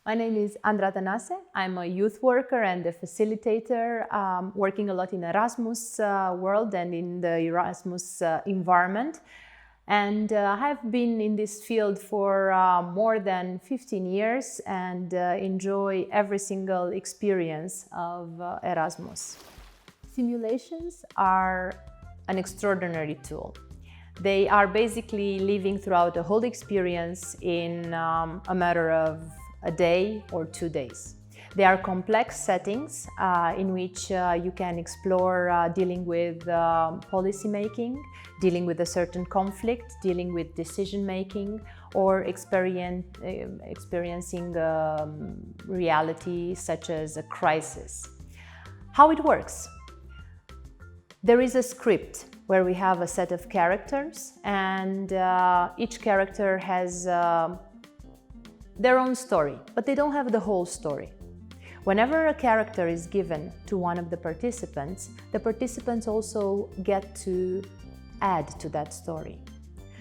My name is Andra Tanase. I'm a youth worker and a facilitator, working a lot in Erasmus world and in the Erasmus environment. And I have been in this field for more than 15 years and enjoy every single experience of Erasmus. Simulations are an extraordinary tool. They are basically living throughout the whole experience in a matter of a day or 2 days. They are complex settings in which you can explore dealing with policy making, dealing with a certain conflict, dealing with decision making, or experiencing reality such as a crisis. How it works? There is a script where we have a set of characters, and each character has their own story, but they don't have the whole story. Whenever a character is given to one of the participants also get to add to that story.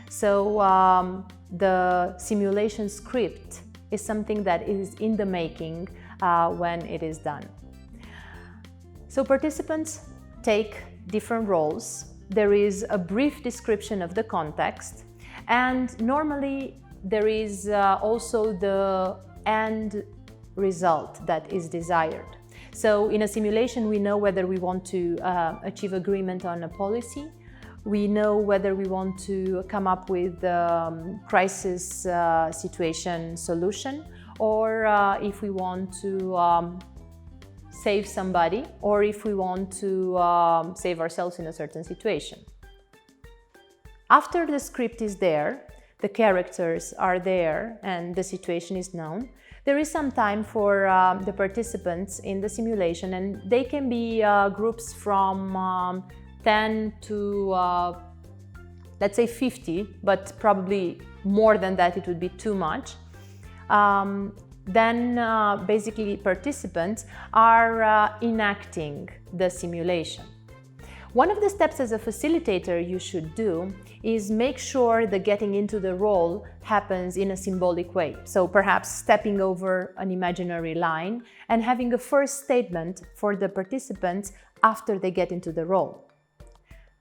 So the simulation script is something that is in the making when it is done. So participants take different roles. There is a brief description of the context, and normally there is also the end result that is desired. So in a simulation, we know whether we want to achieve agreement on a policy, we know whether we want to come up with a crisis situation solution, or if we want to save somebody, or if we want to save ourselves in a certain situation. After the script is there, the characters are there, and the situation is known, there is some time for the participants in the simulation, and they can be groups from 10 to let's say 50, but probably more than that it would be too much. Then basically participants are enacting the simulation. One of the steps as a facilitator you should do is make sure that getting into the role happens in a symbolic way. So perhaps stepping over an imaginary line and having a first statement for the participants after they get into the role.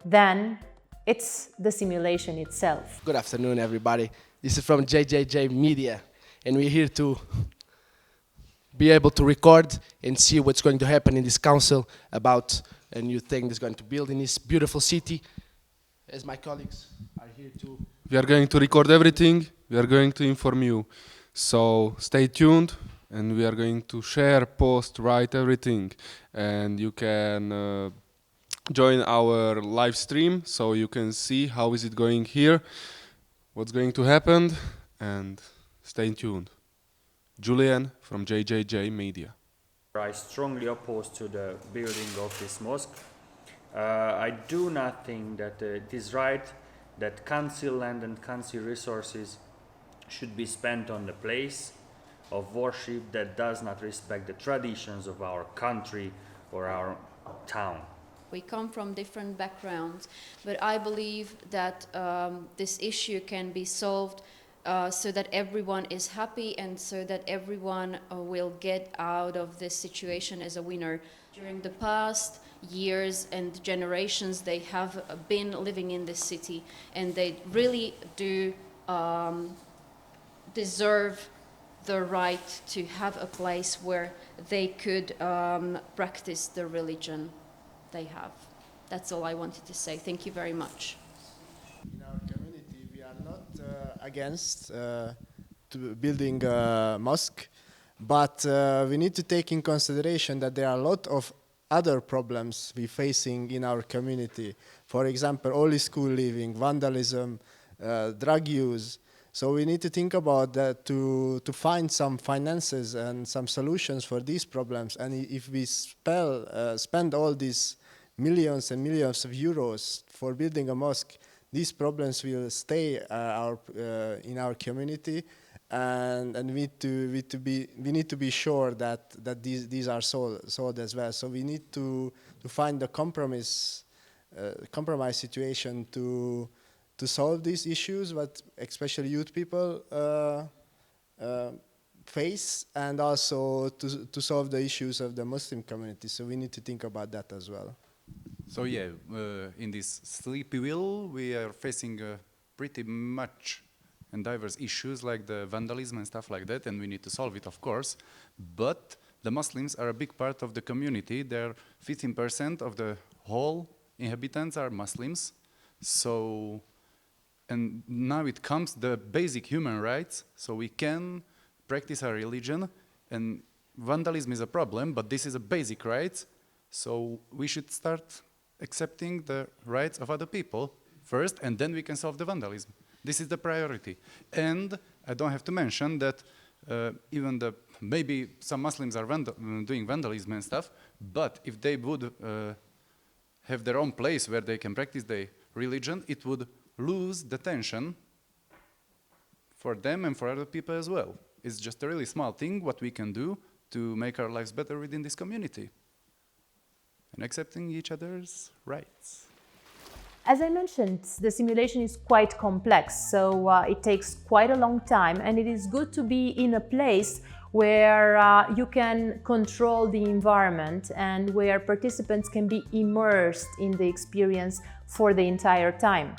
Then it's the simulation itself. Good afternoon, everybody. This is from JJJ Media, and we're here to be able to record and see what's going to happen in this council about a new thing that's going to build in this beautiful city. As my colleagues are here too. We are going to record everything, we are going to inform you. So stay tuned, and we are going to share, post, write everything. And you can join our live stream so you can see how is it going here, what's going to happen, and stay tuned. Julian from JJJ Media. I strongly oppose to the building of this mosque. I do not think that it is right that council land and council resources should be spent on the place of worship that does not respect the traditions of our country or our town. We come from different backgrounds, but I believe that this issue can be solved so that everyone is happy and so that everyone will get out of this situation as a winner. During the past years and generations, they have been living in this city, and they really do deserve the right to have a place where they could practice the religion they have. That's all I wanted to say. Thank you very much. In our community, we are not against to building a mosque, but we need to take in consideration that there are a lot of other problems we're facing in our community. For example, early school leaving, vandalism, drug use. So we need to think about that to find some finances and some solutions for these problems. And if we spend all these millions and millions of euros for building a mosque, these problems will stay in our community, and we need to be sure that these are solved as well. So we need to find a compromise situation to solve these issues, but especially youth people face and also to solve the issues of the Muslim community. So we need to think about that as well. So yeah, in this sleepy wheel, we are facing pretty much and diverse issues like the vandalism and stuff like that, and we need to solve it, of course. But the Muslims are a big part of the community. They're 15% of the whole inhabitants are Muslims. So, and now it comes the basic human rights, so we can practice our religion, and vandalism is a problem, but this is a basic right, so we should start accepting the rights of other people first, and then we can solve the vandalism. This is the priority. And I don't have to mention that even maybe some Muslims are doing vandalism and stuff, but if they would have their own place where they can practice their religion, it would lose the tension for them and for other people as well. It's just a really small thing what we can do to make our lives better within this community and accepting each other's rights. As I mentioned, the simulation is quite complex, so it takes quite a long time, and it is good to be in a place where you can control the environment and where participants can be immersed in the experience for the entire time.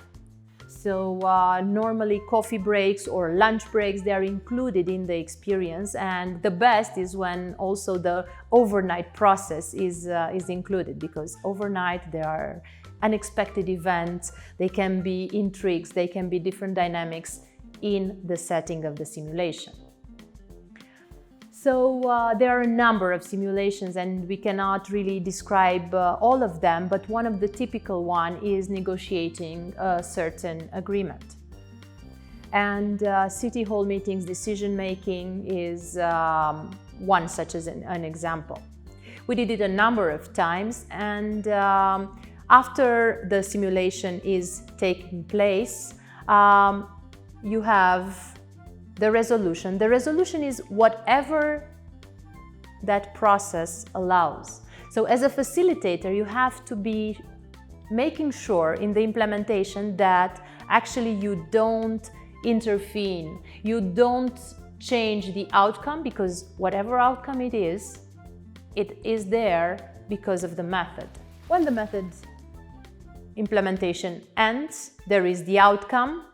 So normally coffee breaks or lunch breaks, they are included in the experience, and the best is when also the overnight process is included, because overnight there are unexpected events, they can be intrigues, they can be different dynamics in the setting of the simulation. So there are a number of simulations and we cannot really describe all of them, but one of the typical one is negotiating a certain agreement. And city hall meetings, decision making is one such as an example. We did it a number of times, and after the simulation is taking place, you have the resolution. The resolution is whatever that process allows. So as a facilitator, you have to be making sure in the implementation that actually you don't intervene, you don't change the outcome, because whatever outcome it is there because of the method. When the method implementation ends, there is the outcome.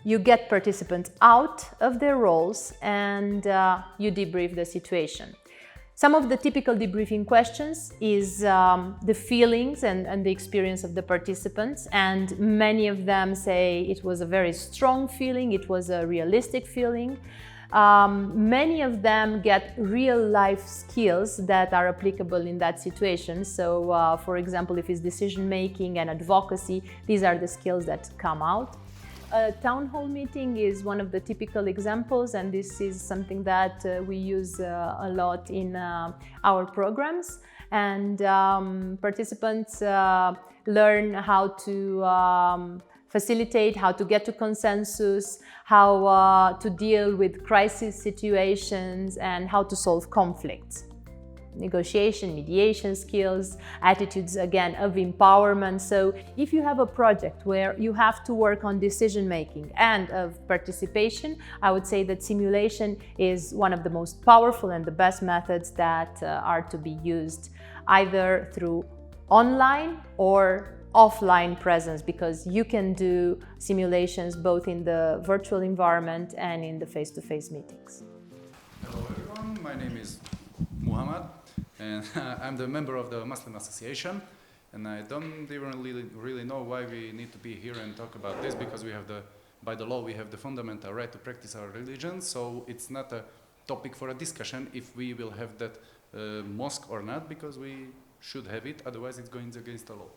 You get participants out of their roles and you debrief the situation. Some of the typical debriefing questions is the feelings and the experience of the participants, and many of them say it was a very strong feeling, it was a realistic feeling. Many of them get real life skills that are applicable in that situation. So for example, if it's decision making and advocacy, these are the skills that come out. A town hall meeting is one of the typical examples, and this is something that we use a lot in our programs. And participants learn how to facilitate, how to get to consensus, how to deal with crisis situations, and how to solve conflicts. Negotiation, mediation skills, attitudes again of empowerment. So if you have a project where you have to work on decision making and of participation, I would say that simulation is one of the most powerful and the best methods that are to be used either through online or offline presence, because you can do simulations both in the virtual environment and in the face-to-face meetings. Hello everyone, my name is Muhammad and I'm the member of the Muslim Association, and I don't even really know why we need to be here and talk about this, because we have by the law we have the fundamental right to practice our religion, so it's not a topic for a discussion if we will have that mosque or not, because we should have it, otherwise it's going against the law.